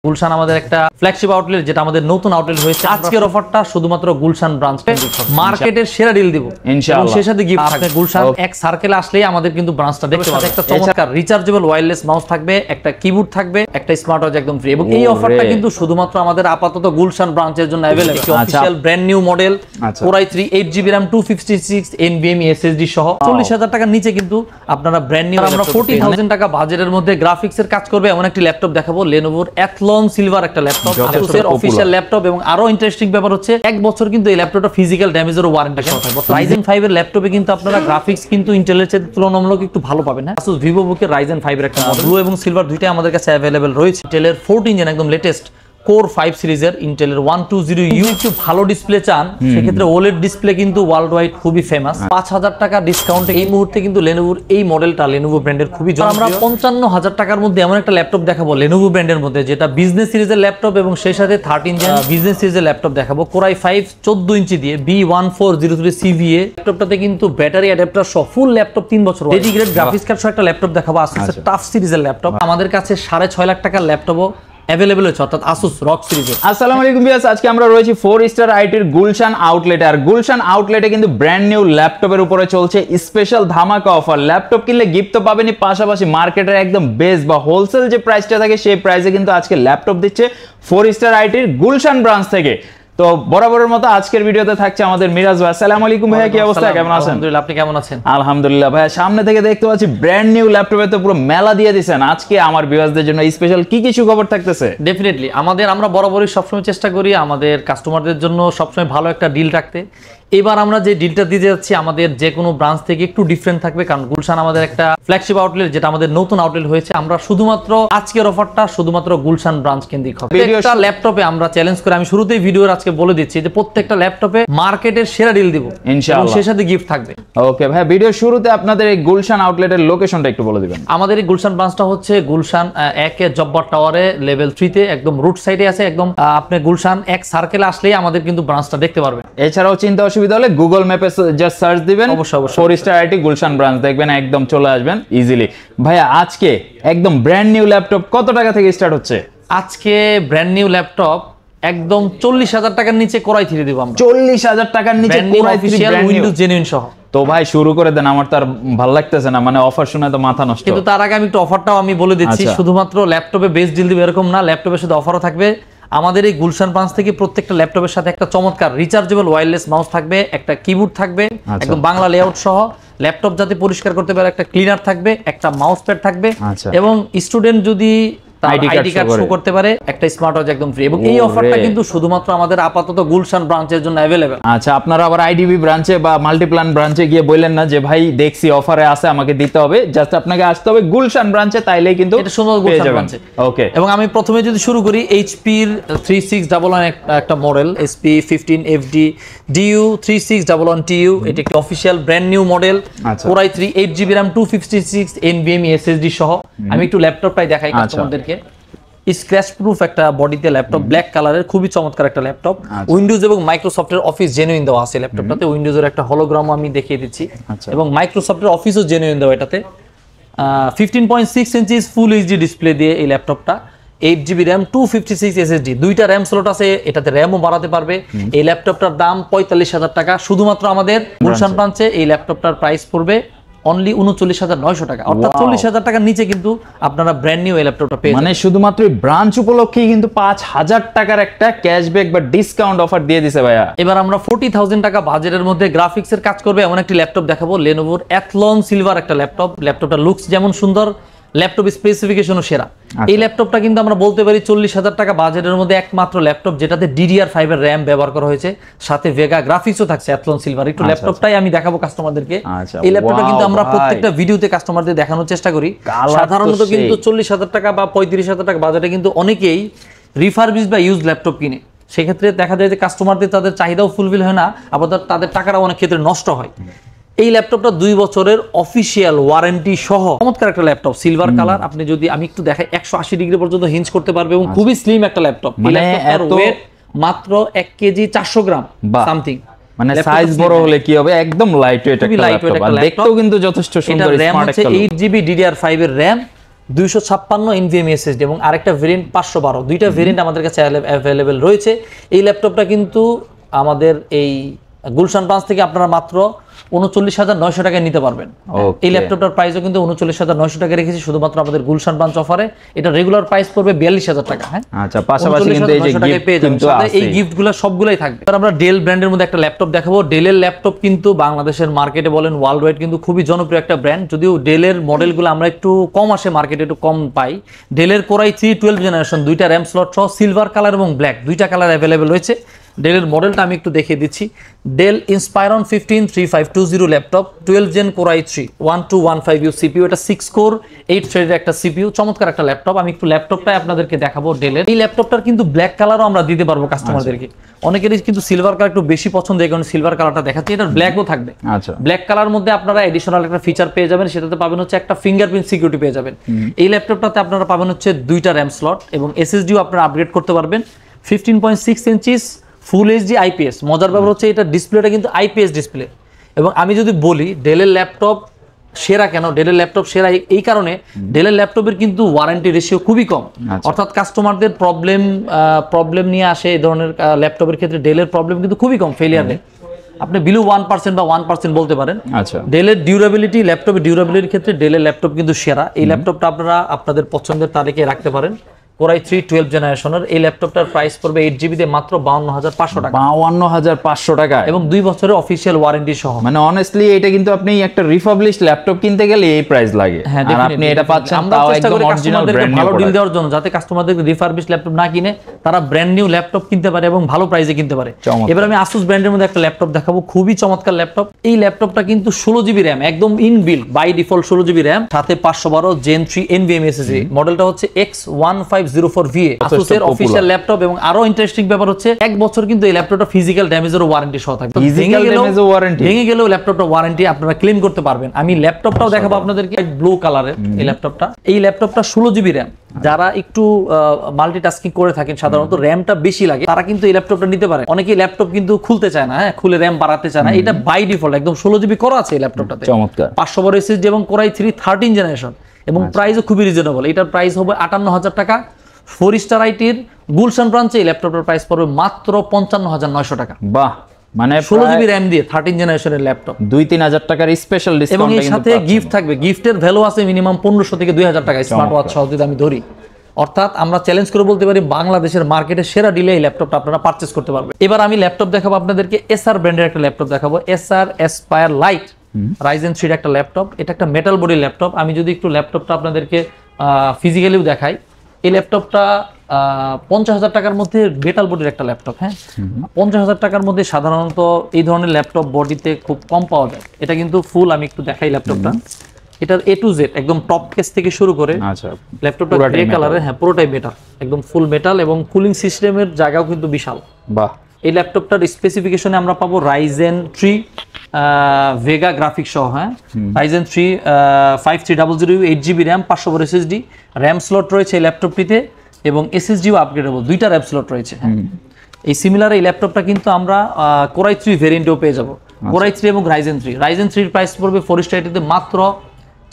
গুলশান আমাদের একটা flagship outlet, যেটা আমাদের নতুন আউটলেট হয়েছে। আজকের অফারটা শুধুমাত্র গুলশান ব্রাঞ্চ মার্কেটের সেরা ডিল দিব ইনশাআল্লাহ। সেই সাথে গিফট থাকবে। গুলশান এক সার্কেলে আসলেই আমাদের কিন্তু ব্রাঞ্চটা দেখতে পাবেন। একটা চমৎকার রিচার্জেবল ওয়্যারলেস মাউস থাকবে, একটা কিবোর্ড থাকবে, একটা স্মার্ট ওয়াচ একদম ফ্রি। এবং এই অফারটা কিন্তু শুধুমাত্র আমাদের আপাতত গুলশান ব্রাঞ্চের জন্য available. Official brand new model Core i3 8GB RAM 256 NVMe SSD সহ 40,000 টাকার নিচে কিন্তু আপনারা ব্র্যান্ড নিউ। আমরা 40,000 টাকা বাজেটের মধ্যে গ্রাফিক্স এর কাজ করবে এমন একটি ল্যাপটপ দেখাবো। Lenovo Athlon সিলভার একটা ল্যাপটপ, Asus এর অফিশিয়াল ল্যাপটপ। এবং আরো ইন্টারেস্টিং ব্যাপার হচ্ছে 1 বছর কিন্তু এই ল্যাপটপটা ফিজিক্যাল ড্যামেজের ওয়ারেন্টি সহ থাকবে। Ryzen 5 এর ল্যাপটপে কিন্তু আপনারা গ্রাফিক্স কিন্তু ইন্টেলের চেয়ে তুলনামূলক একটু ভালো পাবেন। Asus VivoBook এর Ryzen 5 এর একটা মডেল ব্লু এবং সিলভার দুইটাই আমাদের কাছে अवेलेबल রয়েছে। ইন্টেলের 14 জেন একদম লেটেস্ট Core 5 সিরিজের ইন্টেলের 120U একটু ভালো ডিসপ্লে চান, সেক্ষেত্রে OLED ডিসপ্লে কিন্তু ওয়ার্ল্ড ওয়াইড খুবই ফেমাস। 5,000 টাকা ডিসকাউন্টে এই মুহূর্তে কিন্তু Lenovoর এই মডেলটা Lenovo ব্র্যান্ডের খুবই জনপ্রিয়। আমরা 55,000 টাকার মধ্যে এমন একটা ল্যাপটপ দেখাবো Lenovo ব্র্যান্ডের মধ্যে, যেটা বিজনেস সিরিজের ল্যাপটপ এবং সেই সাথে 13 জেন বিজনেস সিরিজের ল্যাপটপ দেখাবো। Core i5 14 ইঞ্চি দিয়ে B1403 CVA ল্যাপটপটাতে কিন্তু ব্যাটারি অ্যাডাপ্টার সহ ফুল ল্যাপটপ 3 বছর ডেডিকেটেড গ্রাফিক্স কার্ড সহ একটা ল্যাপটপ দেখাবো। Asus এর টাফ সিরিজের ল্যাপটপ আমাদের কাছে 6.5 লাখ টাকার ল্যাপটপও अवेलेबल হচ্ছে, অর্থাৎ Asus ROG সিরিজে। আসসালামু আলাইকুম ভিউয়ার্স, আজকে আমরা রয়েছি 4 স্টার আইটির গুলশান আউটলেটে। আর গুলশান আউটলেটে কিন্তু ব্র্যান্ড নিউ ল্যাপটপের উপরে চলছে স্পেশাল ধামাকা অফার। ল্যাপটপ কিনলে গিফট তো পাবেনই, পাশাপাশি মার্কেটের একদম বেস্ট বা হোলসেল যে প্রাইসটা থাকে সেই প্রাইসে কিন্তু আজকে ল্যাপটপ দিচ্ছে 4 স্টার আইটির গুলশান ব্রাঞ্চ থেকে। তো বরাবরের মতো আজকের ভিডিওতে থাকছে আমাদের মিরাজ ভাই। আসসালামু আলাইকুম ভাইয়া, কি অবস্থা, কেমন আছেন? আলহামদুলিল্লাহ, আপনি কেমন আছেন? আলহামদুলিল্লাহ ভাইয়া, সামনে থেকে দেখতে পাচ্ছি ব্র্যান্ড নিউ ল্যাপটপে তো পুরো মেলা দিয়ে দিয়েছেন। আজকে আমার ভিউয়ারদের জন্য স্পেশাল কি কিছু খবর থাকতেছে? ডেফিনেটলি আমরা বরাবরই সবসময় চেষ্টা করি আমাদের কাস্টমারদের জন্য সবসময় ভালো একটা ডিল রাখতে। এবার আমরা যে ডিলটা দিতে যাচ্ছি আমাদের যে কোনো ব্রাঞ্চ থেকে একটু ডিফারেন্ট থাকবে, কারণ গুলশান আমাদের একটা ফ্ল্যাগশিপ আউটলেট, যেটা আমাদের নতুন আউটলেট হয়েছে। আমরা শুধুমাত্র আজকের অফারটা শুধুমাত্র গুলশান ব্রাঞ্চ কেন্দ্রিক হবে। প্রত্যেকটা ল্যাপটপে আমরা চ্যালেঞ্জ করে, আমি শুরুতেই ভিডিওর আজকে বলে দিচ্ছি যে প্রত্যেকটা ল্যাপটপে মার্কেটের সেরা ডিল দিব ইনশাআল্লাহ, সেই সাথে গিফট থাকবে। ওকে ভাই, ভিডিও শুরুতে আপনাদের এই গুলশান আউটলেটের লোকেশনটা একটু বলে দিবেন। আমাদের এই গুলশান ব্রাঞ্চটা হচ্ছে গুলশান 1 এর জব্বার টাওয়ারে লেভেল 3 তে একদম রুট সাইডে আছে। একদম আপনি গুলশান এক সার্কেলে আসলেই আমাদের কিন্তু ব্রাঞ্চটা দেখতে পারবেন। এছাড়াও চিন্তা অসুবিধা হলে গুগল ম্যাপে জাস্ট সার্চ দিবেন, অবশ্যই 4 স্টার আইটি গুলশান ব্রাঞ্চ দেখবেন, একদম চলে আসবেন ইজিলি। ভাইয়া আজকে একদম ব্র্যান্ড নিউ ল্যাপটপ কত টাকা থেকে স্টার্ট হচ্ছে? আজকে ব্র্যান্ড নিউ ল্যাপটপ একদম 40,000 টাকার নিচে Core i3 দিব আমরা। 40,000 টাকার নিচে Core i3 উইন্ডোজ জেনুইন সহ। তো ভাই শুরু করে দেন, আমার তো আর ভালো লাগতেছে না, মানে অফার শুনে তো মাথা নষ্ট। কিন্তু তার আগে আমি একটু অফারটাও আমি বলে দিচ্ছি। শুধুমাত্র ল্যাপটপে বেস্ট ডিল দিব এরকম না, ল্যাপটপের সাথে অফারও থাকবে। আমাদের এই গুলশান ব্রাঞ্চ থেকে প্রত্যেকটা ল্যাপটপের সাথে একটা চমৎকার রিচার্জেবল ওয়্যারলেস মাউস থাকবে, একটা কিবোর্ড থাকবে একদম বাংলা লেআউট সহ। ল্যাপটপ যাতে পরিষ্কার করতে পারে একটা ক্লিনার থাকবে, একটা মাউস প্যাড থাকবে, এবং স্টুডেন্ট যদি আইডি কার্ড শো করতে পারে একটা স্মার্ট ওয়াচ একদম ফ্রি। এবং এই অফারটা কিন্তু শুধুমাত্র আমাদের আপাতত গুলশান ব্রাঞ্চের জন্য अवेलेबल। আচ্ছা, আপনারা আবার আইডিবি ব্রাঞ্চে বা মাল্টিপ্ল্যান ব্রাঞ্চে গিয়ে বললেন না যে ভাই দেখছি অফারে আছে আমাকে দিতে হবে, জাস্ট আপনাকে আসতে হবে গুলশান ব্রাঞ্চে, তাইলেই কিন্তু এটা সুন্দর গুলশান ব্রাঞ্চে। ওকে, এবং আমি প্রথমে যদি শুরু করি HP এর 3611 একটা model SP 15 FD DU 3611TU, এটা একটা official brand new model Core i3 8GB RAM 256 NVMe SSD সহ। আমি একটু ল্যাপটপটাই দেখাই কাস্টমারদেরকে। স্ক্র্যাচ প্রুফ একটা বডিতে ল্যাপটপ, ব্ল্যাক কালারের, খুবই চমৎকার একটা ল্যাপটপ। উইন্ডোজ এবং মাইক্রোসফটের অফিস জেনুইন দেওয়া আছে ল্যাপটপটাতে। উইন্ডোজের একটা হলোগ্রাম আমি দেখিয়ে দিচ্ছি, এবং মাইক্রোসফটের অফিসও জেনুইন দেওয়া এটাতে। 15.6 ইঞ্চিস ফুল এইচডি ডিসপ্লে দিয়ে এই ল্যাপটপটা। 8GB RAM 256 SSD, দুইটা র্যাম স্লট আছে, এটাতে র্যামও বাড়াতে পারবে। এই ল্যাপটপটার দাম 45,000 টাকা শুধুমাত্র আমাদের গুলশান ব্রাঞ্চে। এই ল্যাপটপটার প্রাইস পড়বে অনলি 39,900 টাকা, অর্থাৎ 40,000 টাকার নিচে কিন্তু আপনারা ব্র্যান্ড নিউ এই ল্যাপটপটা পেয়ে যাবেন। মানে শুধুমাত্র ব্রাঞ্চ উপলক্ষেই কিন্তু 5,000 টাকার একটা ক্যাশব্যাক বা ডিসকাউন্ট অফার দিয়ে দিছে ভাইয়া। এবার আমরা 40,000 টাকা বাজেটের মধ্যে গ্রাফিক্স এর কাজ করবে এমন একটি ল্যাপটপ দেখাবো। Lenovo Athlon সিলভার একটা ল্যাপটপ। ল্যাপটপটা লুকস যেমন সুন্দর, ল্যাপটপ স্পেসিফিকেশনও সেরা। এই ল্যাপটপটা কিন্তু আমরা বলতে পারি 40,000 টাকা বাজেটের মধ্যে একমাত্র ল্যাপটপ যেটাতে DDR5 এর RAM ব্যবহার করা হয়েছে, সাথে ভেগা গ্রাফিক্সও থাকছে Athlon সিলভার। একটু ল্যাপটপটাই আমি দেখাবো কাস্টমারদেরকে। এই ল্যাপটপটা কিন্তু আমরা প্রত্যেকটা ভিডিওতে কাস্টমারদের দেখানোর চেষ্টা করি। সাধারণত কিন্তু 40,000 টাকা বা 35,000 টাকা বাজেটে কিন্তু অনেকেই রিফারবিশ বা ইউজ ল্যাপটপ কিনে। সেক্ষেত্রে দেখা যায় যে কাস্টমারদের তাদের চাহিদাও ফুলফিল হয় না, আবার তাদের টাকাটাও অনেক ক্ষেত্রে নষ্ট হয়। এই ল্যাপটপটা 2 বছরের অফিশিয়াল ওয়ারেন্টি সহ চমৎকার একটা ল্যাপটপ, সিলভার কালার। আপনি যদি আমি একটু দেখাই 180 ডিগ্রি পর্যন্ত হিঞ্জ করতে পারবে, এবং খুবই স্লিম একটা ল্যাপটপ। এই ল্যাপটপটার ওয়েট মাত্র 1 কেজি 400 গ্রাম সামথিং। মানে সাইজ বড় হলে কি হবে, একদম লাইট ওয়েট একটা ল্যাপটপ। আর দেখতেও কিন্তু যথেষ্ট সুন্দর, স্মার্ট একটা। 8GB DDR5 এর RAM, 256 NVMe SSD এবং আরেকটা ভেরিয়েন্ট 512, দুইটা ভেরিয়েন্ট আমাদের কাছে অ্যাভেলেবেল রয়েছে। এই ল্যাপটপটা কিন্তু আমাদের এই গুলশান ব্রাঞ্চ থেকে আপনারা মাত্র 39,900 টাকায় নিতে পারবেন। এই ল্যাপটপটার প্রাইসও কিন্তু 39,900 টাকা রেখেছি শুধুমাত্র আমাদের গুলশান ব্রাঞ্চ অফারে। এটা রেগুলার প্রাইস পড়বে 42,000 টাকা। হ্যাঁ, আচ্ছা, পাশাপাশি কিন্তু এই যে গিফট পেয়ে যাবেন, সাথে এই গিফটগুলো সবগুলাই থাকবে। এবার আমরা ডেল ব্র্যান্ডের মধ্যে একটা ল্যাপটপ দেখাবো। ডেলের ল্যাপটপ কিন্তু বাংলাদেশের মার্কেটে বলেন ওয়ার্ল্ড ওয়াইড কিন্তু খুবই জনপ্রিয় একটা ব্র্যান্ড। যদিও ডেলের মডেলগুলো আমরা একটু কম আসে, মার্কেটে একটু কম পাই। ডেলের কোরাই 3 12 জেনারেশন, দুইটা র্যাম স্লট সহ সিলভার কালার এবং ব্ল্যাক দুইটা কালার অ্যাভেলেবেল রয়েছে। ডেলের মডেলটা আমি একটু দেখিয়ে দিচ্ছি। Dell Inspiron 153520 laptop, 12 gen core i 3 1215U CPU, এটা 6 কোর 8 থ্রেডের একটা সিপিইউ, চমৎকার একটা ল্যাপটপ। আমি একটু ল্যাপটপটাই আপনাদেরকে দেখাবো ডেলের। এই ল্যাপটপটার কিন্তু ব্ল্যাক কালারও আমরা দিতে পারবো কাস্টমারদেরকে। অনেকেরই কিন্তু সিলভার কালার একটু বেশি পছন্দ, এই কারণে সিলভার কালারটা দেখাচ্ছি। এটার ব্ল্যাকও থাকবে। আচ্ছা, ব্ল্যাক কালার মধ্যে আপনারা এডিশনাল একটা ফিচার পেয়ে যাবেন, সেটাতে পাবেন হচ্ছে একটা ফিঙ্গারপ্রিন্ট সিকিউরিটি পেয়ে যাবেন। এই ল্যাপটপটাতে আপনারা পাবেন হচ্ছে দুইটা র্যাম স্লট এবং এসএসডিও আপনারা আপগ্রেড করতে পারবেন। 15.6 ইঞ্চিস ফুল এইচডি আইপিএস। মজার ব্যাপার হচ্ছে এটা ডিসপ্লেটা কিন্তু আইপিএস ডিসপ্লে। এবং আমি যদি বলি ডেলের ল্যাপটপ সেরা কেন, ডেলের ল্যাপটপ সেরা এই কারণে ডেলের ল্যাপটপের কিন্তু ওয়ারেন্টি রেশিও খুবই কম। অর্থাৎ কাস্টমারদের প্রবলেম নিয়ে আসে এই ধরনের ল্যাপটপের ক্ষেত্রে ডেলের প্রবলেম কিন্তু খুবই কম, ফেলিয়ার রেট আপনি বিলো 1% বা 1% বলতে পারেন। আচ্ছা, ডেলের ডিউরেবিলিটি, ল্যাপটপের ডিউরেবিলিটির ক্ষেত্রে ডেলের ল্যাপটপ কিন্তু সেরা। এই ল্যাপটপটা আপনারা আপনাদের পছন্দের তালিকায় রাখতে পারেন। কোরাই 3 12 জেনারেশনের এই ল্যাপটপটার প্রাইস পড়বে 8GB তে মাত্র 52,500 টাকা। 52,500 টাকা এবং 2 বছরের অফিশিয়াল ওয়ারেন্টি সহ। মানে অনেস্টলি এটা কিন্তু আপনি একটা রিফাবলিশড ল্যাপটপ কিনতে গেলে এই প্রাইস লাগে, আর আপনি এটা পাচ্ছেন তাও একদম অরিজিনাল ব্র্যান্ড নিউ। ভালো ডিল দেওয়ার জন্য যাতে কাস্টমারদের রিফারবিশড ল্যাপটপ না কিনে তারা ব্র্যান্ড নিউ ল্যাপটপ কিনতে পারে এবং ভালো প্রাইসে কিনতে পারে। এবার আমি আসুস ব্র্যান্ডের মধ্যে একটা ল্যাপটপ দেখাবো, খুবই চমৎকার ল্যাপটপ। এই ল্যাপটপটা কিন্তু 16GB র‍্যাম, একদম inbuilt by default 16GB RAM, সাথে 512 Gen 3 NVMe SSD। মডেলটা হচ্ছে X1504VA, আসুসের অফিশিয়াল ল্যাপটপ। এবং আরো ইন্টারেস্টিং ব্যাপার হচ্ছে 1 বছর কিন্তু এই ল্যাপটপটা ফিজিক্যাল ড্যামেজের ওয়ারেন্টি সহ থাকবে। ভেঙে গেলেও ল্যাপটপটা ওয়ারেন্টি আপনারা ক্লেম করতে পারবেন। আমি ল্যাপটপটাও দেখাবো আপনাদেরকে, ব্লু কালারের এই ল্যাপটপটা। এই ল্যাপটপটা 16GB র‍্যাম। যারা একটু মাল্টিটাস্কিং করে থাকেন, সাধারণত র‍্যামটা বেশি লাগে, তারা কিন্তু এই ল্যাপটপটা নিতে পারে। অনেকেই ল্যাপটপ কিন্তু খুলতে চায় না, হ্যাঁ, খুলে র‍্যাম বাড়াতে চায় না। এটা বাই ডিফল্ট একদম 16GB করা আছে এই ল্যাপটপটাতে। চমৎকার। 512 SSD এবং কোরাই 3 13 জেনারেশন এবং প্রাইসও খুবই রিজনেবল। এটার প্রাইস হবে 58,000 টাকা। 4 স্টার আইটির গুলশান ব্রাঞ্চে এই ল্যাপটপটার প্রাইস পড়বে মাত্র 55,900 টাকা। বাহ, মানে 16GB র‍্যাম দিয়ে 13 জেনারেশনের ল্যাপটপ, 2-3 হাজার টাকার স্পেশাল ডিসকাউন্ট। এবং এর সাথে গিফট থাকবে। গিফটের ভ্যালু আছে মিনিমাম 1500 থেকে 2000 টাকা স্মার্ট ওয়াচ সহ যদি আমি ধরি। অর্থাৎ আমরা চ্যালেঞ্জ করে বলতে পারি বাংলাদেশের মার্কেটে সেরা ডিলে এই ল্যাপটপটা আপনারা পারচেজ করতে পারবেন। এবার আমি ল্যাপটপ দেখাবো আপনাদেরকে, এসআর ব্র্যান্ডের একটা ল্যাপটপ দেখাবো। এসআর অ্যাসপায়ার লাইট রাইজেন 3 একটা ল্যাপটপ। এটা একটা মেটাল বডির ল্যাপটপ। আমি যদি একটু ল্যাপটপটা আপনাদেরকে ফিজিক্যালিও দেখাই, এই ল্যাপটপটা 50,000 টাকার মধ্যে মেটাল বডির একটা ল্যাপটপ। হ্যাঁ, 50,000 টাকার মধ্যে সাধারণত এই ধরনের ল্যাপটপ বডিতে খুব কম পাওয়া যায়। এটা কিন্তু ফুল, আমি একটু দেখাই ল্যাপটপটা। এটার A to Z একদম টপ কেস থেকে শুরু করে ল্যাপটপটা গ্রে কালারের, হ্যাঁ, পুরোটাই মেটাল, একদম ফুল মেটাল। এবং কুলিং সিস্টেমের জায়গাও কিন্তু বিশাল। বাহ। এই ল্যাপটপটার স্পেসিফিকেশনে আমরা পাবো রাইজেন 3 ভেগা গ্রাফিক্স সহ। হ্যাঁ, Ryzen 3 5300 8GB RAM, 512 SSD RAM slot রয়েছে এই ল্যাপটপটিতে এবং এসএসডিও আপগ্রেডেবল, দুইটা র‍্যাম স্লট রয়েছে। হ্যাঁ, এই সিমিলার এই ল্যাপটপটা কিন্তু আমরা কোরাই 3 ভেরিয়েন্টেও পেয়ে যাব। কোরাই 3 এবং রাইজেন 3। রাইজেন 3 এর প্রাইস পড়বে 4 স্টার আইটিতে মাত্র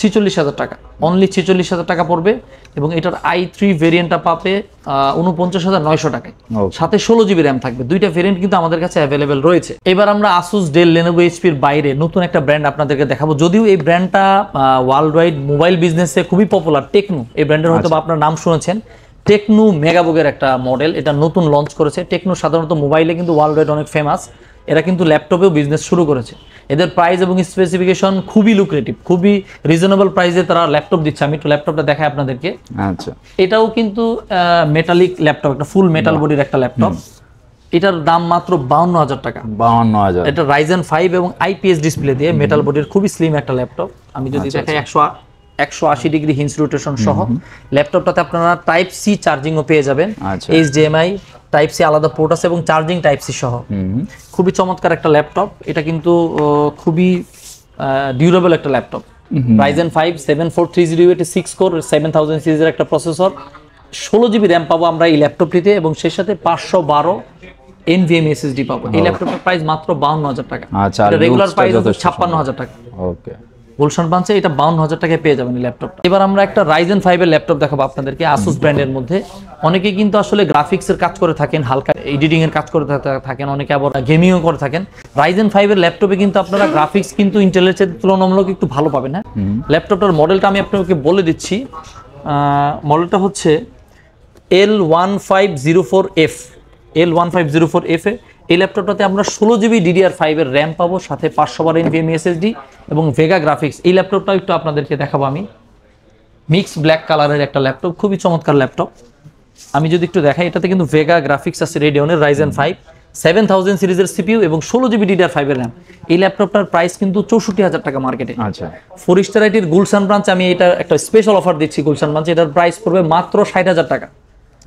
46,000 টাকা, অনলি 46,000 টাকা পড়বে। এবং এটার i3 ভেরিয়েন্টটা পাবে 49,900 টাকায়, সাথে 16GB র‍্যাম থাকবে। দুইটা ভেরিয়েন্ট কিন্তু আমাদের কাছে অ্যাভেলেবেল রয়েছে। এবার আমরা আসুস, ডেল, লেনোভো, এইচপির বাইরে নতুন একটা ব্র্যান্ড আপনাদেরকে দেখাবো। যদিও এই ব্র্যান্ডটা ওয়ার্ল্ড ওয়াইড মোবাইল বিজনেসে খুবই পপুলার, টেকনো। এই ব্র্যান্ডের হয়তো আপনার নাম শুনেছেন। টেকনো মেগাবুকের একটা মডেল, এটা নতুন লঞ্চ করেছে। টেকনো সাধারণত মোবাইলে কিন্তু ওয়ার্ল্ড ওয়াইড অনেক ফেমাস, এরা কিন্তু ল্যাপটপেও বিজনেস শুরু করেছে। এদের প্রাইস এবং স্পেসিফিকেশন খুবই লুক্রেটিভ, খুবই রিজনেবল প্রাইসে তারা ল্যাপটপ দিচ্ছে। আমি একটু ল্যাপটপটা দেখাই আপনাদেরকে। আচ্ছা, এটাও কিন্তু মেটালিক ল্যাপটপ, একটা ফুল মেটাল বডির একটা ল্যাপটপ। এটার দাম মাত্র 52,000 টাকা। 52,000। এটা রাইজেন 5 এবং আইপিএস ডিসপ্লে দিয়ে মেটাল বডির খুবই স্লিম একটা ল্যাপটপ। আমি যদি দেখাই 180 ডিগ্রি হিঞ্জ রোটেশন সহ ল্যাপটপটাতে আপনারা টাইপ সি চার্জিংও পেয়ে যাবেন। এইচডিএমআই টাইপ সি আলাদা পোর্ট আছে এবং চার্জিং টাইপ সি সহ। খুবই চমৎকার একটা ল্যাপটপ। এটা কিন্তু খুবই ডিউরেবল একটা ল্যাপটপ। রাইজেন 5 7430 6 কোর 7000 সিরিজের একটা প্রসেসর, 16GB র‍্যাম পাবো আমরা এই ল্যাপটপটিতে এবং সেই সাথে 512 NVMe SSD পাবো। এই ল্যাপটপের প্রাইস মাত্র 52,000 টাকা। আচ্ছা, রেগুলার প্রাইস হচ্ছে 56,000 টাকা। ওকে, গুলশান ব্রাঞ্চে এটা 52,000 টাকায় পেয়ে যাবেন এই ল্যাপটপটা। এবার আমরা একটা Ryzen 5 এর ল্যাপটপ দেখাবো আপনাদেরকে Asus ব্র্যান্ডের মধ্যে। অনেকে কিন্তু আসলে গ্রাফিক্স এর কাজ করে থাকেন, হালকা এডিটিং এর কাজ করে থাকেন, অনেকে আবার গেমিংও করে থাকেন। Ryzen 5 এর ল্যাপটপে কিন্তু আপনারা গ্রাফিক্স কিন্তু ইন্টেলের চেয়ে তুলনামূলক একটু ভালো পাবেন। হ্যাঁ, ল্যাপটপটার মডেলটা আমি আপনাকে বলে দিচ্ছি। মডেলটা হচ্ছে L1504F। L1504F এ এই ল্যাপটপটাতে আমরা 16GB DDR5 এর র্যাম পাবো, সাথে 500 NVMe SSD এবং ভেগা গ্রাফিক্স। এই ল্যাপটপটাও একটু আপনাদেরকে দেখাবো আমি। মিক্স ব্ল্যাক কালারের একটা ল্যাপটপ, খুবই চমৎকার ল্যাপটপ। আমি যদি একটু দেখাই, এটাতে কিন্তু ভেগা গ্রাফিক্স আছে, রেডিয়নের Ryzen 5 7000 সিরিজের CPU এবং 16GB DDR5 এর র্যাম। এই ল্যাপটপটার প্রাইস কিন্তু 64,000 টাকা মার্কেটে। আচ্ছা, 4 স্টার আইটির গুলশান ব্রাঞ্চে আমি এটা একটা স্পেশাল অফার দিচ্ছি। গুলশান ব্রাঞ্চে এটার প্রাইস পড়বে মাত্র 60,000 টাকা।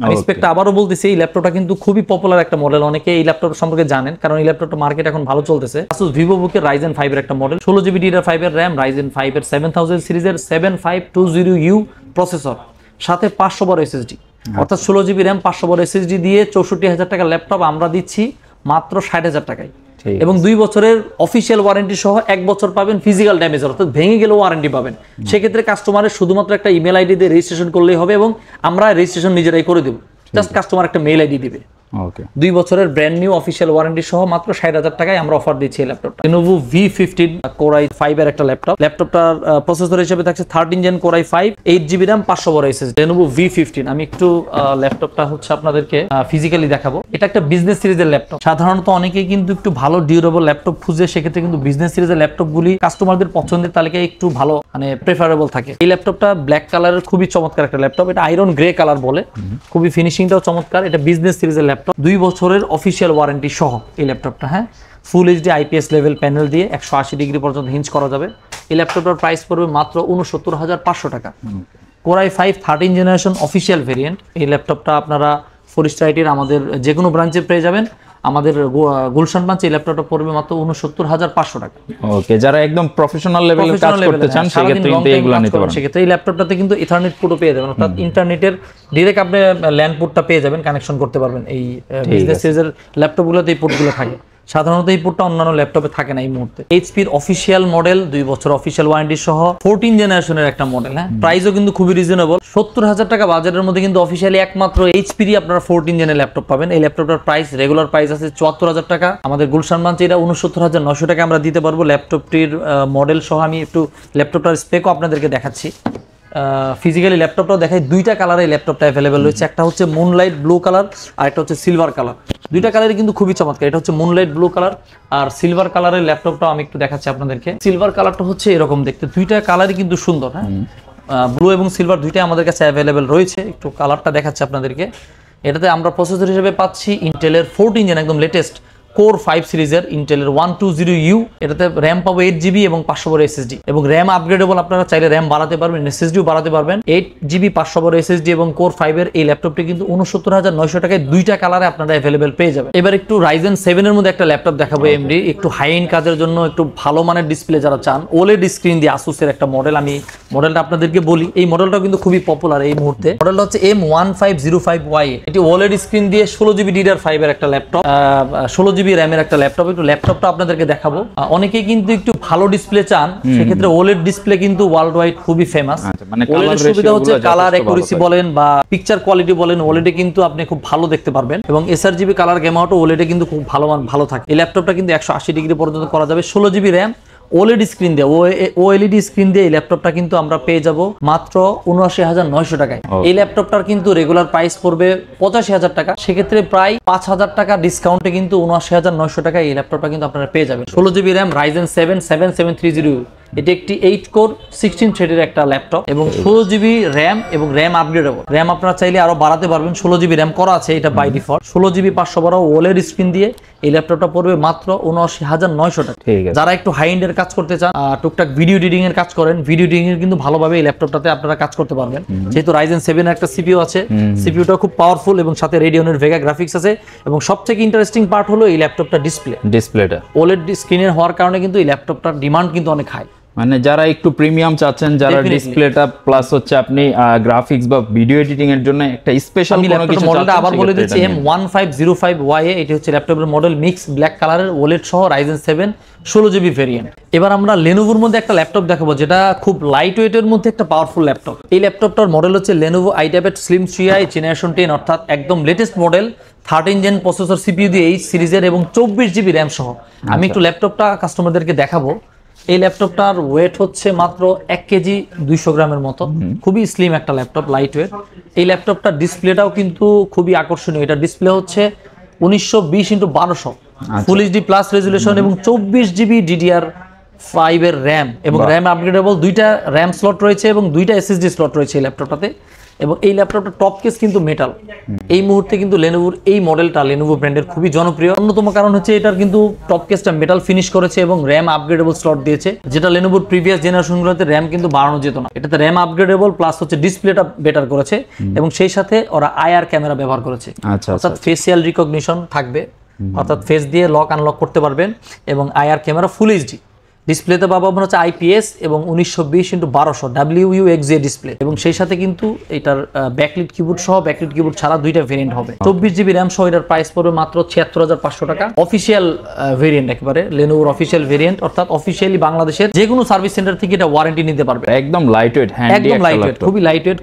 আমি স্পেকটা আবারও বলতেছি, এই ল্যাপটপটা কিন্তু খুবই পপুলার একটা মডেল, অনেকে এই ল্যাপটপ সম্পর্কে জানেন কারণ এই ল্যাপটপটা মার্কেট এখন ভালো চলতেছে। Asus VivoBook এর Ryzen 5 এর একটা মডেল, 16GB DDR5 এর র্যাম, Ryzen 5 এর 7000 সিরিজের 7520U প্রসেসর, সাথে 500 SSD, অর্থাৎ 16GB র্যাম 500 SSD দিয়ে 64,000 টাকার ল্যাপটপ আমরা দিচ্ছি মাত্র 60,000 টাকায়। এবং 2 বছরের অফিসিয়াল ওয়ারেন্টি সহ 1 বছর পাবেন ফিজিক্যাল ড্যামেজ, অর্থাৎ ভেঙে গেলেও ওয়ারেন্টি পাবেন। সেক্ষেত্রে কাস্টমারের শুধুমাত্র একটা ইমেল আইডি দিয়ে রেজিস্ট্রেশন করলেই হবে এবং আমরা রেজিস্ট্রেশন নিজেরাই করে দেব। জাস্ট কাস্টমার একটা মেইল আইডি দিবে। ওকে, 2 বছরের ব্র্যান্ড নিউ অফিসিয়াল ওয়ারেন্টি সহ মাত্র 60,000 টাকায় আমরা অফার দিচ্ছি এই ল্যাপটপটা। Lenovo V15 Core i5 এর একটা ল্যাপটপ। ল্যাপটপটার প্রসেসর হিসেবে থাকছে 13 Gen Core i5, 8GB RAM, 500 SSD। Lenovo V15। আমি একটু ল্যাপটপটা হচ্ছে আপনাদেরকে ফিজিক্যালি দেখাবো। এটা একটা বিজনেস সিরিজের ল্যাপটপ। সাধারণত অনেকেই কিন্তু একটু ভালো ডিউরেবল ল্যাপটপ খুঁজে, সেক্ষেত্রে কিন্তু বিজনেস সিরিজের ল্যাপটপগুলি কাস্টমারদের পছন্দের তালিকায় একটু ভালো মানে প্রেফারেবল থাকে। এই ল্যাপটপটা ব্ল্যাক কালারের খুবই চমৎকার একটা ল্যাপটপ। এটা আয়রন গ্রে কালার বলে, খুবই ফিনিশিংটাও চমৎকার। এটা বিজনেস সিরিজের ল্যাপটপ, 2 বছরের অফিসিয়াল ওয়ারেন্টি সহ এই ল্যাপটপটা। হ্যাঁ, full HD IPS level panel দিয়ে 180 ডিগ্রি পর্যন্ত হিঞ্জ করা যাবে। এই ল্যাপটপটার প্রাইস পড়বে মাত্র 69,500 টাকা। Core i5 13 generation official variant. এই ল্যাপটপটা আপনারা 4 স্টার আইটির আমাদের যে কোনো ব্রাঞ্চে পেয়ে যাবেন। আমাদের গুলশান ব্রাঞ্চে এই ল্যাপটপটা পড়বে মাত্র 69,500 টাকা। ওকে, যারা একদম প্রফেশনাল লেভেলে কাজ করতে চান সেক্ষেত্রে কিন্তু এগুলো নিতে পারেন। সেক্ষেত্রে এই ল্যাপটপটাতে কিন্তু ইথারনেট পোর্টও পেয়ে যাবেন, অর্থাৎ ইন্টারনেটের ডাইরেক্ট আপনি ল্যান পোর্টটা পেয়ে যাবেন, কানেকশন করতে পারবেন। এই বিজনেস সিরিজের ল্যাপটপগুলোতে এই পোর্টগুলো থাকে। সাধারণত এই পোর্টটা অন্যান্য ল্যাপটপে থাকে না এই মুহূর্তে। এইচপির অফিসিয়াল মডেল, 2 বছর অফিসিয়াল ওয়ারেন্টি সহ 14 জেনারেশনের একটা মডেল। হ্যাঁ, প্রাইসও কিন্তু খুবই রিজনেবল। 70,000 টাকা বাজেটের মধ্যে কিন্তু অফিসিয়ালি একমাত্র এইচপিরই আপনারা 14 জেনের ল্যাপটপ পাবেন। এই ল্যাপটপটার প্রাইস রেগুলার প্রাইস আছে 74,000 টাকা। আমাদের গুলশান ব্রাঞ্চে এটা 69,900 টাকা আমরা দিতে পারবো। ল্যাপটপটির মডেল সহ আমি একটু ল্যাপটপটার স্পেকও আপনাদেরকে দেখাচ্ছি। ফিজিক্যালি ল্যাপটপটাও দেখাই। 2টা কালারে এই ল্যাপটপটা অ্যাভেলেবেল রয়েছে। একটা হচ্ছে মুনলাইট ব্লু কালার আর একটা হচ্ছে সিলভার কালার। 2টা কালারই কিন্তু খুবই চমৎকার। এটা হচ্ছে মুনলাইট ব্লু কালার আর সিলভার কালারের ল্যাপটপটাও আমি একটু দেখাচ্ছি আপনাদেরকে। সিলভার কালারটা হচ্ছে এরকম দেখতে। 2টা কালারই কিন্তু সুন্দর। হ্যাঁ, ব্লু এবং সিলভার 2টাই আমাদের কাছে অ্যাভেলেবেল রয়েছে। একটু কালারটা দেখাচ্ছি আপনাদেরকে। এটাতে আমরা প্রসেসর হিসেবে পাচ্ছি ইন্টেলের 14 জেন একদম লেটেস্ট Core 5 সিরিজের ইন্টেলের 120U। এটাতে র্যাম পাবো 8GB এবং 500 SSD এবং র্যাম আপগ্রেডেবল, আপনারা চাইলে র্যাম বাড়াতে পারবেন, SSDও বাড়াতে পারবেন। 8GB 500 SSD এবং Core 5 এর এই ল্যাপটপটি কিন্তু 69,900 টাকায় 2টা কালারে আপনারা অ্যাভেলেবেল পেয়ে যাবেন। এবার একটু Ryzen 7 এর মধ্যে একটা ল্যাপটপ দেখাবো AMD, একটু হাই এন্ড কাজের জন্য, একটু ভালো মানের ডিসপ্লে যারা চান। OLED স্ক্রিন দিয়ে Asus এর একটা মডেল, আমি মডেলটা আপনাদেরকে বলি। এই মডেলটাও কিন্তু খুবই পপুলার এই মুহূর্তে। মডেলটা হচ্ছে M1505Y। এটি OLED স্ক্রিন দিয়ে 16GB DDR5 এর একটা ল্যাপটপ, 16GB র্যামের একটা ল্যাপটপ। একটু ল্যাপটপটা আপনাদেরকে দেখাবো। অনেকেই কিন্তু একটু ভালো ডিসপ্লে চান, সেক্ষেত্রে OLED ডিসপ্লে কিন্তু ওয়ার্ল্ড ওয়াইড খুবই ফেমাস। OLED এর সুবিধা হচ্ছে কালার অ্যাকুরেসি বলেন বা পিকচার কোয়ালিটি বলেন, OLED এ কিন্তু আপনি খুব ভালো দেখতে পারবেন এবং sRGB কালার গেম আউটও OLED এ কিন্তু খুব ভালো থাকে। এই ল্যাপটপটা কিন্তু 180 ডিগ্রি পর্যন্ত করা যাবে, 16GB র্যাম, OLED স্ক্রিন দিয়ে, OLED স্ক্রিন দিয়ে এই ল্যাপটপটা কিন্তু আমরা পেয়ে যাব মাত্র 79,900 টাকায়। এই ল্যাপটপটার কিন্তু রেগুলার প্রাইস পড়বে 85,000 টাকা। সেক্ষেত্রে প্রায় 5,000 টাকা ডিসকাউন্টে কিন্তু 79,900 টাকায় এই ল্যাপটপটা কিন্তু আপনারা পেয়ে যাবেন। 16GB RAM, Ryzen 7 7730। এটি একটি 8 কোর 16 থ্রেডের একটা ল্যাপটপ এবং 16GB র্যাম এবং র্যাম আপগ্রেডেবল। র্যাম আপনারা চাইলে আরো বাড়াতে পারবেন, 16GB র্যাম করা আছে এটা by default. 16GB 512 OLED screen দিয়ে এই ল্যাপটপটা পড়বে মাত্র 79,900 টাকা। যারা একটু হাই এন্ডের কাজ করতে চান, টুকটাক ভিডিও এডিটিং এর কাজ করেন, ভিডিও এডিটিং এর কিন্তু ভালোভাবে এই ল্যাপটপটাতে আপনারা কাজ করতে পারবেন। যেহেতু Ryzen 7 এর একটা CPU আছে, CPUটা খুব পাওয়ারফুল এবং সাথে রেডিয়নের ভেগা গ্রাফিক্স আছে এবং সবথেকে ইন্টারেস্টিং পার্ট হলো এই ল্যাপটপটা ডিসপ্লেটা OLED স্ক্রিনের হওয়ার কারণে কিন্তু এই ল্যাপটপটার ডিমান্ড কিন্তু অনেক হাই। মানে যারা একটু প্রিমিয়াম চাচ্ছেন, যারা ডিসপ্লেটা প্লাস হচ্ছে আপনি গ্রাফিক্স বা ভিডিও এডিটিং এর জন্য একটা স্পেশাল কোনো কিছু মডেলটা আবার বলে দিচ্ছি, M1505Y, এটি হচ্ছে ল্যাপটপের মডেল, মিক্স ব্ল্যাক কালারের, ওলেড সহ, Ryzen 7 16GB ভেরিয়েন্ট। এবার আমরা লেনোভোর মধ্যে একটা ল্যাপটপ দেখাবো যেটা খুব লাইট ওয়েটের মধ্যে একটা পাওয়ারফুল ল্যাপটপ। এই ল্যাপটপটার মডেল হচ্ছে Lenovo IdeaPad Slim 3i generation 10, অর্থাৎ একদম latest model, 13 gen processor CPU দিয়ে এই সিরিজের এবং 24GB র্যাম সহ। আমি একটু ল্যাপটপটা কাস্টমারদেরকে দেখাবো। এই ল্যাপটপটার ওয়েট হচ্ছে মাত্র 1 কেজি 200 গ্রামের মতো, খুবই স্লিম একটা ল্যাপটপ, লাইট ওয়েট। এই ল্যাপটপটার ডিসপ্লেটাও কিন্তু খুবই আকর্ষণীয়। এটা ডিসপ্লে হচ্ছে 1920x1200 full HD plus resolution এবং 24GB DDR5 এর র্যাম, এবং র্যাম আপগ্রেডেবল, দুইটা র্যাম স্লট রয়েছে এবং দুইটা এসএসডি স্লট রয়েছে এই ল্যাপটপটাতে। এবং এই ল্যাপটপটা টপ কেস কিন্তু মেটাল। এই মুহূর্তে কিন্তু লেনোভোর এই মডেলটা লেনোভো ব্র্যান্ডের খুবই জনপ্রিয়। অন্যতম কারণ হচ্ছে এটার কিন্তু টপ কেসটা মেটাল ফিনিশ করেছে এবং র্যাম আপগ্রেডেবল স্লট দিয়েছে, যেটা লেনোভোর প্রিভিয়াস জেনারেশনগুলোতে র্যাম কিন্তু বাড়ানো যেত না। এটাতে র্যাম আপগ্রেডেবল প্লাস হচ্ছে ডিসপ্লেটা বেটার করেছে এবং সেই সাথে ওরা IR ক্যামেরা ব্যবহার করেছে, অর্থাৎ ফেসিয়াল রিকগনিশন থাকবে, অর্থাৎ ফেস দিয়ে লক আনলক করতে পারবেন, এবং IR ক্যামেরা ফুল এইচডি। ডিসপ্লেতে পাবো আপনার হচ্ছে IPS এবং 1920x1200 WUXA ডিসপ্লে, এবং সেই সাথে কিন্তু এটার ব্যাকলিট কিবোর্ড সহ, ব্যাকলিট কিবোর্ড ছাড়া দুইটা ভেরিয়েন্ট হবে। 24GB র্যাম সহ এটার প্রাইস পড়বে মাত্র 76500 টাকা। অফিসিয়াল ভেরিয়েন্ট, একেবারে লেনোভোর অফিসিয়াল ভেরিয়েন্ট, অর্থাৎ অফিসিয়ালি বাংলাদেশের যে কোনো সার্ভিস সেন্টার থেকে এটা ওয়ারেন্টি নিতে পারবে। একদম লাইট ওয়েট, একদম লাইট ওয়েট, খুবই লাইট ওয়েট,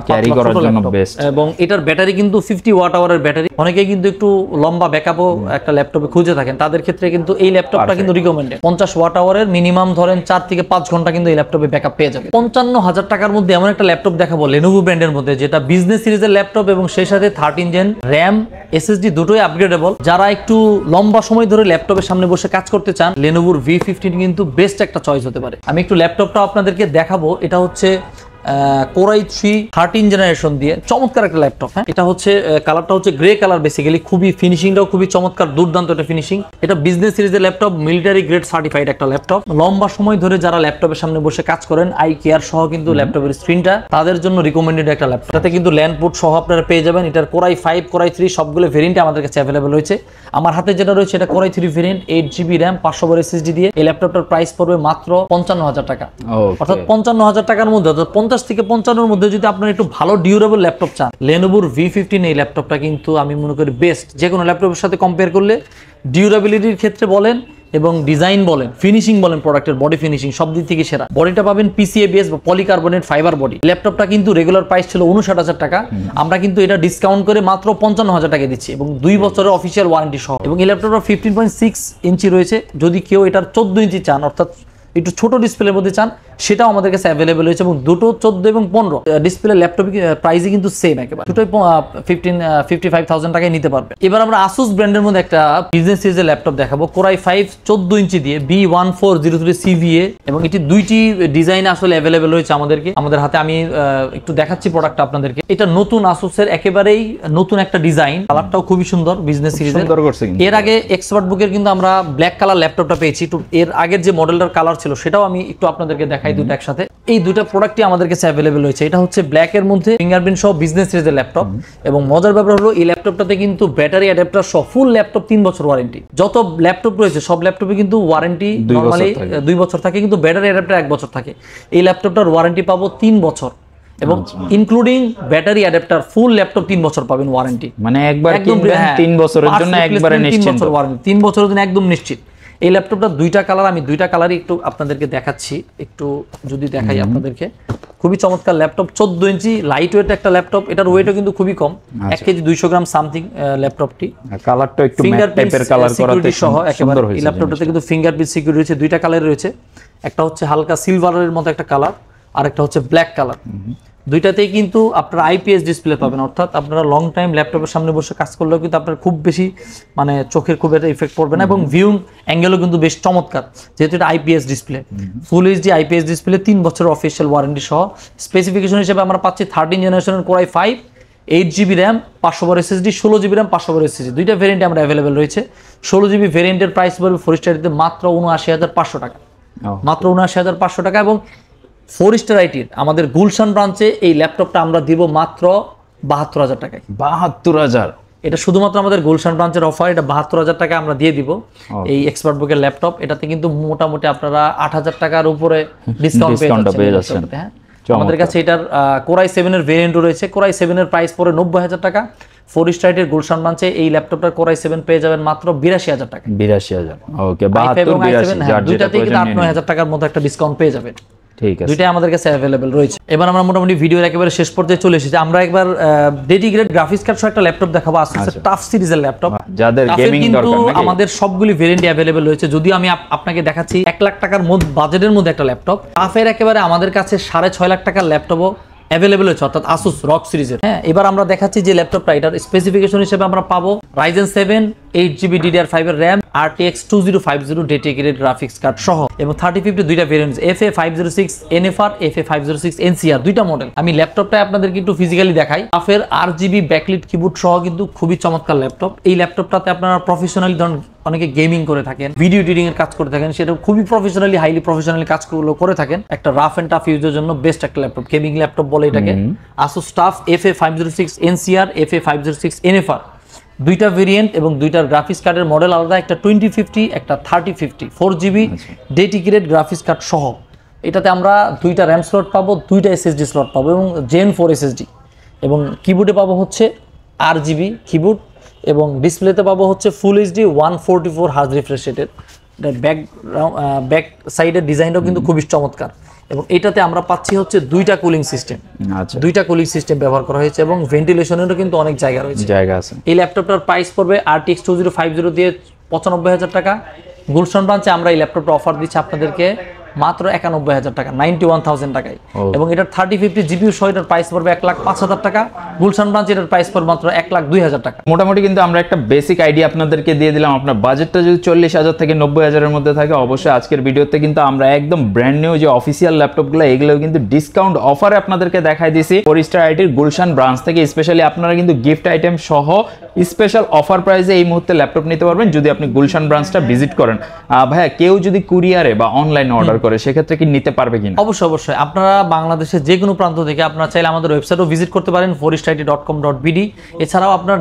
ক্যারি করার জন্য বেস্ট। এবং এটার ব্যাটারি কিন্তু 50 ওয়াট আওয়ারের ব্যাটারি। অনেকে কিন্তু একটু লম্বা ব্যাকআপও একটা ল্যাপটপে খুঁজে থাকেন, তাদের ক্ষেত্রে কিন্তু এই ল্যাপটপটা কিন্তু রিকমেন্ডেড। 50 ওয়াট আওয়ারের মিনিমাম ধরেন 4 থেকে 5 ঘন্টা কিন্তু এই ল্যাপটপে ব্যাকআপ পেয়ে যাবে। 55,000 টাকার মধ্যে এমন একটা ল্যাপটপ দেখাবো লেনোভো ব্র্যান্ডের মধ্যে, যেটা বিজনেস সিরিজের ল্যাপটপ এবং সেই সাথে 13 জেন র্যাম, SSD দুটোই আপগ্রেডেবল। যারা একটু লম্বা সময় ধরে ল্যাপটপের সামনে বসে কাজ করতে চান, লেনোভোর V15 কিন্তু বেস্ট একটা চয়েস হতে পারে। আমি একটু ল্যাপটপটা আপনাদেরকে দেখাবো। এটা হচ্ছে Core i3 13 জেনারেশন দিয়ে চমৎকার একটা ল্যাপটপ। হ্যাঁ, এটা হচ্ছে কালারটা হচ্ছে গ্রে কালার, বেসিক্যালি খুবই ফিনিশিংটাও খুবই চমৎকার, দুর্দান্ত একটা ফিনিশিং। এটা বিজনেস সিরিজের ল্যাপটপ, মিলিটারি গ্রেড সার্টিফাইড একটা ল্যাপটপ। লম্বা সময় ধরে যারা ল্যাপটপের সামনে বসে কাজ করেন, আই কেয়ার সহ কিন্তু ল্যাপটপের স্ক্রিনটা তাদের জন্য রিকমেন্ডেড একটা ল্যাপটপ। তাতে কিন্তু ল্যান্ড পোর্ট সহ আপনারা পেয়ে যাবেন। এটার Core i5, Core i3 সবগুলো ভেরিয়েন্ট আমাদের কাছে অ্যাভেলেবল রয়েছে। আমার হাতে যেটা রয়েছে এটা Core i3 variant, 8GB RAM, 500 SSD দিয়ে। এই ল্যাপটপটার প্রাইস পড়বে মাত্র 55,000 টাকা, অর্থাৎ 55,000 টাকার মধ্যে, অর্থাৎ 50 থেকে 55 যদি আপনারা একটু ভালো ডিউরেবল ল্যাপটপ চান, লেনোভোর V15 এই ল্যাপটপটা কিন্তু আমি মনে করি বেস্ট। যে কোনো ল্যাপটপের সাথে কম্পেয়ার করলে ডিউরেবিলিটির ক্ষেত্রে বলেন এবং ডিজাইন বলেন, ফিনিশিং বলেন, প্রোডাক্টের বডি ফিনিশিং সব দিক থেকে সেরা। বডিটা পাবেন PCA-বেস বা পলিকার্বনেট ফাইবার বডি। ল্যাপটপটা কিন্তু রেগুলার প্রাইস ছিল 59,000 টাকা, আমরা কিন্তু এটা ডিসকাউন্ট করে মাত্র 55,000 টাকা দিচ্ছি, এবং 2 বছরের অফিসিয়াল ওয়ারেন্টি সহ। এবং এই ল্যাপটপটা 15.6 ইঞ্চি রয়েছে। যদি কেউ এটার 14 ইঞ্চি চান, অর্থাৎ একটু ছোট ডিসপ্লের মধ্যে চান, সেটাও আমাদের কাছে অ্যাভেলেবল হয়েছে। এবং দুটো 14 এবং 15 ডিসপ্লে ল্যাপটপ প্রাইসই কিন্তু সেম, একেবারে দুটোই 55,000 টাকায় নিতে পারবে। এবার আমরা আসুস ব্র্যান্ডের মধ্যে একটা বিজনেস সিরিজের ল্যাপটপ দেখাবো, Core i5 14 ইঞ্চি দিয়ে B1403 CVA, এবং এটি দুইটি ডিজাইন আসলে অ্যাভেলেবল রয়েছে আমাদের হাতে। আমি একটু দেখাচ্ছি প্রোডাক্টটা আপনাদেরকে। এটা নতুন আসুসের একেবারেই নতুন একটা ডিজাইন, কালারটাও খুবই সুন্দর বিজনেস সিরিজের। এর আগে এক্সপার্ট বুকের কিন্তু আমরা ব্ল্যাক কালার ল্যাপটপটা পেয়েছি, তো এর আগের যে মডেলটার কালার ছিল সেটাও আমি একটু আপনাদেরকে দেখাই দুটো একসাথে। এই দুটো প্রোডাক্টই আমাদের কাছে অ্যাভেলেবল রয়েছে। এটা হচ্ছে ব্ল্যাক এর মধ্যে ফিঙ্গারপ্রিন্ট সহ বিজনেস সিরিজের ল্যাপটপ, এবং মজার ব্যাপার হলো এই ল্যাপটপটাতে কিন্তু ব্যাটারি অ্যাডাপ্টার সহ ফুল ল্যাপটপ 3 বছর ওয়ারেন্টি। যত ল্যাপটপ রয়েছে সব ল্যাপটপে কিন্তু ওয়ারেন্টি নরমালি 2 বছর থাকে, কিন্তু ব্যাটারি অ্যাডাপ্টার 1 বছর থাকে। এই ল্যাপটপটার ওয়ারেন্টি পাবো 3 বছর, এবং ইনক্লুডিং ব্যাটারি অ্যাডাপ্টার ফুল ল্যাপটপ 3 বছর পাবেন ওয়ারেন্টি। মানে একবার কিনবেন 3 বছরের জন্য একবারে নিশ্চিত, 3 বছর ওয়ারেন্টি, 3 বছরের জন্য একদম নিশ্চিত। এই ল্যাপটপটা দুইটা কালার, আমি দুইটা কালারই একটু আপনাদেরকে দেখাচ্ছি। একটু যদি দেখাই আপনাদেরকে, খুবই চমৎকার ল্যাপটপ, 14 ইঞ্চি লাইট ওয়েট একটা ল্যাপটপ। এটার ওয়েটও কিন্তু খুবই কম, 1 কেজি 200 গ্রাম সামথিং ল্যাপটপটি। কালারটা একটু ম্যাট টাইপের কালার করাতে সহ একেবারে। এই ল্যাপটপটাতে কিন্তু ফিঙ্গারপ্রিন্ট সিকিউরিটি রয়েছে, দুইটা কালার রয়েছে। একটা হচ্ছে হালকা সিলভারের মতো একটা কালার, আর একটা হচ্ছে ব্ল্যাক কালার। দুইটাতেই কিন্তু আপনারা IPS ডিসপ্লে পাবেন, অর্থাৎ আপনারা লং টাইম ল্যাপটপের সামনে বসে কাজ করলেও কিন্তু আপনার খুব বেশি মানে চোখের খুব একটা ইফেক্ট পড়বে না, এবং ভিউইং অ্যাঙ্গেলও কিন্তু বেশ চমৎকার, যেহেতু এটা IPS display, full HD IPS display, 3 বছরের অফিসিয়াল ওয়ারেন্টি সহ। স্পেসিফিকেশন হিসেবে আমরা পাচ্ছি 13 জেনারেশনের Core i5, 8GB RAM, 500 SSD, 16GB RAM, 500 SSD, দুইটা ভেরিয়েন্ট আমরা অ্যাভেলেবেল রয়েছে। 16GB ভেরিয়েন্টের প্রাইস পড়বে 4 স্টারিতে মাত্র 79,500 টাকা, মাত্র 79,500 টাকা। এবং 4 স্টার আইটির আমাদের গুলশান ব্রাঞ্চে এই ল্যাপটপটা আমরা দিব মাত্র 72,000 টাকায়। 72,000? এটা শুধুমাত্র আমাদের গুলশান ব্রাঞ্চের অফার, এটা 72,000 টাকা আমরা দিয়ে দিব এই এক্সপার্ট বুকের ল্যাপটপ। এটাতে কিন্তু মোটামুটি আপনারা 8,000 টাকার উপরে ডিসকাউন্ট পেয়ে যাচ্ছেন। হ্যাঁ, আমাদের কাছে এটার কোরাই 7 এর ভেরিয়েন্টও রয়েছে। কোরাই 7 এর প্রাইস পড়ে 90,000 টাকা। 4 স্টারের গুলশান ব্রাঞ্চে এই ল্যাপটপটার কোরাই 7 পেয়ে যাবেন মাত্র 82,000 টাকা। 82,000, ওকে। 72 দুইটাতেই কিন্তু 8-9,000 টাকার মধ্যে একটা ডিসকাউন্ট পেয়ে যাবেন। ঠিক আছে, দুইটাই আমাদের কাছে अवेलेबल রয়েছে। এবার আমরা মোটামুটি ভিডিওর একেবারে শেষ পর্যায়ে চলে এসেছি। আমরা একবার ডেডিকেটেড গ্রাফিক্স কার্ড সহ একটা ল্যাপটপ দেখাবো, আসুস টাফ সিরিজের ল্যাপটপ। যাদের গেমিং দরকার নাকি আমাদের সবগুলি ভেরিয়েন্টই अवेलेबल রয়েছে। যদিও আমি আপনাকে দেখাচ্ছি 1 লাখ টাকার মধ্যে বাজেটের মধ্যে একটা ল্যাপটপ। টাফের একেবারে আমাদের কাছে 6.5 লাখ টাকার ল্যাপটপও अवेलेबल হচ্ছে, অর্থাৎ আসুস রক সিরিজের। হ্যাঁ, এবার আমরা দেখাচ্ছি যে ল্যাপটপটা, এটার স্পেসিফিকেশন হিসেবে আমরা পাবো Ryzen 7 8GB DDR5 এর RAM, RTX 2050 dedicated graphics card সহ, এবং 3050 দুইটা variants, FA506 NFR, FA506 NCR দুইটা মডেল। আমি ল্যাপটপটা আপনাদেরকে একটু ফিজিক্যালি দেখাই। টাফের RGB ব্যাকলিট কিবোর্ড সহ কিন্তু খুবই চমৎকার ল্যাপটপ। এই ল্যাপটপটাতে আপনারা প্রফেশনালি, ধরুন অনেকে গেমিং করে থাকেন, ভিডিও এডিটিং এর কাজ করে থাকেন, সেটা খুবই প্রফেশনালি, হাইলি প্রফেশনালি কাজগুলো করে থাকেন, একটা রাফ এন্ড টাফ ইউজের জন্য বেস্ট একটা ল্যাপটপ, গেমিং ল্যাপটপ বলে এটাকে। Asus TUF FA506 NCR, FA506 NFR দুইটা ভেরিয়েন্ট এবং দুইটার গ্রাফিক্স কার্ডের মডেল আলাদা, একটা 2050 একটা 3050, 4GB ডেডিকেটেড গ্রাফিক্স কার্ড সহ। এটাতে আমরা দুইটা র্যাম স্লট পাবো, দুইটা SSD স্লট পাবো এবং Gen 4 SSD, এবং কিবোর্ডে পাবো হচ্ছে RGB কিবোর্ড, এবং ডিসপ্লেতে পাবো হচ্ছে ফুল HD 144 হার্জ রিফ্রেশ রেটের। ব্যাক সাইডের ডিজাইনটাও কিন্তু খুবই চমৎকার, এবং এটাতে আমরা পাচ্ছি হচ্ছে দুইটা কুলিং সিস্টেম। আচ্ছা, দুইটা কুলিং সিস্টেম ব্যবহার করা হয়েছে এবং ভেন্টিলেশনেরও কিন্তু অনেক জায়গা আছে। এই ল্যাপটপটার প্রাইস পড়বে RTX 2050 দিয়ে 95,000 টাকা। গুলশান ব্রাঞ্চে আমরা এই ল্যাপটপটা অফার দিচ্ছি আপনাদেরকে মাত্র 91,000 টাকা, 91,000 টাকায়, এবং এটার 3050 GPU সহ এটার প্রাইস পড়বে 1,05,000 টাকা। গুলশান ব্রাঞ্চে এটার প্রাইস পড়বে মাত্র 1,02,000 টাকা। মোটামুটি কিন্তু আমরা একটা বেসিক আইডিয়া আপনাদেরকে দিয়ে দিলাম। আপনার বাজেটটা যদি 40,000 থেকে 90,000 এর মধ্যে থাকে, অবশ্যই আজকের ভিডিওতে কিন্তু আমরা একদম ব্র্যান্ড নিউ যে অফিসিয়াল ল্যাপটপগুলো, এগুলো কিন্তু ডিসকাউন্ট অফারে আপনাদেরকে দেখাই দিয়েছি 4 স্টার আইটির গুলশান ব্রাঞ্চ থেকে। স্পেশালি আপনারা কিন্তু গিফট আইটেম সহ স্পেশাল অফার প্রাইসে এই মুহূর্তে ল্যাপটপ নিতে পারবেন যদি আপনি গুলশান ব্রাঞ্চটা ভিজিট করেন। ভাইয়া, কেউ যদি কুরিয়ারে বা অনলাইনে অর্ডার করে, সেক্ষেত্রে কি নিতে পারবে কিনা? অবশ্যই আপনারা বাংলাদেশের যে কোনো প্রান্ত থেকে আপনারা চাইলে আমাদের ওয়েবসাইটও ভিজিট করতে পারেন, foristit.com.bd। এছাড়াও আপনারা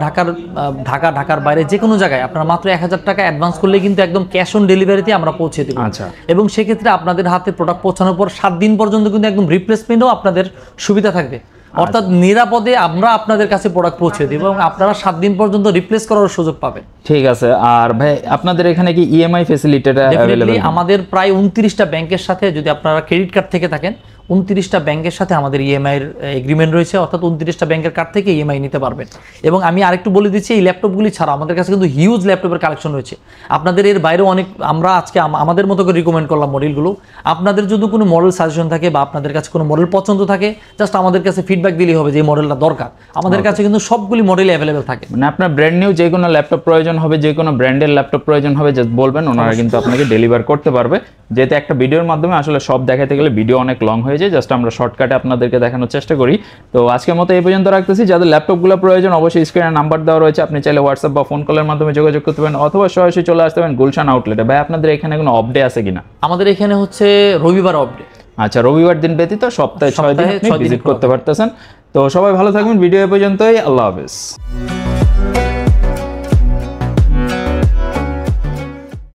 ঢাকার বাইরে যে কোনো জায়গায় আপনারা মাত্র 1,000 টাকা অ্যাডভান্স করলে কিন্তু একদম ক্যাশ অন ডেলিভারিতে আমরা পৌঁছে দেব। আচ্ছা, এবং সেক্ষেত্রে আপনাদের হাতে প্রোডাক্ট পৌঁছানোর পর 7 দিন পর্যন্ত কিন্তু একদম রিপ্লেসমেন্টও আপনাদের সুবিধা থাকবে, অর্থাৎ নিরাপদে আমরা আপনাদের কাছে প্রোডাক্ট পৌঁছে দেব এবং আপনারা 7 দিন পর্যন্ত রিপ্লেস করার সুযোগ পাবেন। ঠিক আছে। আর ভাই, আপনাদের এখানে কি ইএমআই ফ্যাসিলিটিটা अवेलेबल? আমাদের প্রায় 29টা ব্যাংকের সাথে, যদি আপনারা ক্রেডিট কার্ড থেকে থাকেন, 29টা ব্যাংকের সাথে আমাদের ইএমআই এর এগ্রিমেন্ট রয়েছে, অর্থাৎ 29টা ব্যাংকের কার্ড থেকে ইএমআই নিতে পারবেন। এবং আমি আরেকটু বলে দিচ্ছি, এই ল্যাপটপগুলি ছাড়া আমাদের কাছে কিন্তু হিউজ ল্যাপটপের কালেকশন রয়েছে। আপনাদের এর বাইরেও অনেক, আমরা আজকে আমাদের মতো করে রিকমেন্ড করলাম মডেলগুলো। আপনাদের যদি কোনো মডেল সাজেশন থাকে বা আপনাদের কাছে কোনো মডেল পছন্দ থাকে, জাস্ট আমাদের কাছে ফিডব্যাক দিলেই হবে যে এই মডেলটা দরকার। আমাদের কাছে কিন্তু সবগুলি মডেল অ্যাভেলেবেল থাকে। মানে আপনার ব্র্যান্ড নিউ যে কোনো ল্যাপটপ প্রয়োজন হবে, যে কোনো ব্র্যান্ডের ল্যাপটপ প্রয়োজন হবে, জাস্ট বলবেন, ওনারা কিন্তু আপনাকে ডেলিভার করতে পারবে। যেহেতু একটা ভিডিওর মাধ্যমে আসলে সব দেখাতে গেলে ভিডিও অনেক লং হয়ে যায়, জাস্ট আমরা শর্টকাটে আপনাদেরকে দেখানোর চেষ্টা করি। তো আজকের মতো এই পর্যন্ত রাখতেছি। যাদের ল্যাপটপগুলো প্রয়োজন, অবশ্যই স্ক্রিনে নাম্বার দেওয়া রয়েছে, আপনি চাইলে হোয়াটসঅ্যাপ বা ফোন কলের মাধ্যমে যোগাযোগ করতে পারেন, অথবা সরাসরি চলে আসতে পারেন গুলশান আউটলেটে। ভাই, আপনাদের এখানে কোনো অফ ডে আছে কিনা? আমাদের এখানে হচ্ছে রবিবার অফ ডে। আচ্ছা, রবিবার দিন ব্যতীত সপ্তাহে 6 দিন আপনি ভিজিট করতে পারতেছেন। তো সবাই ভালো থাকবেন, ভিডিও এ পর্যন্তই, আল্লাহ হাফেজ।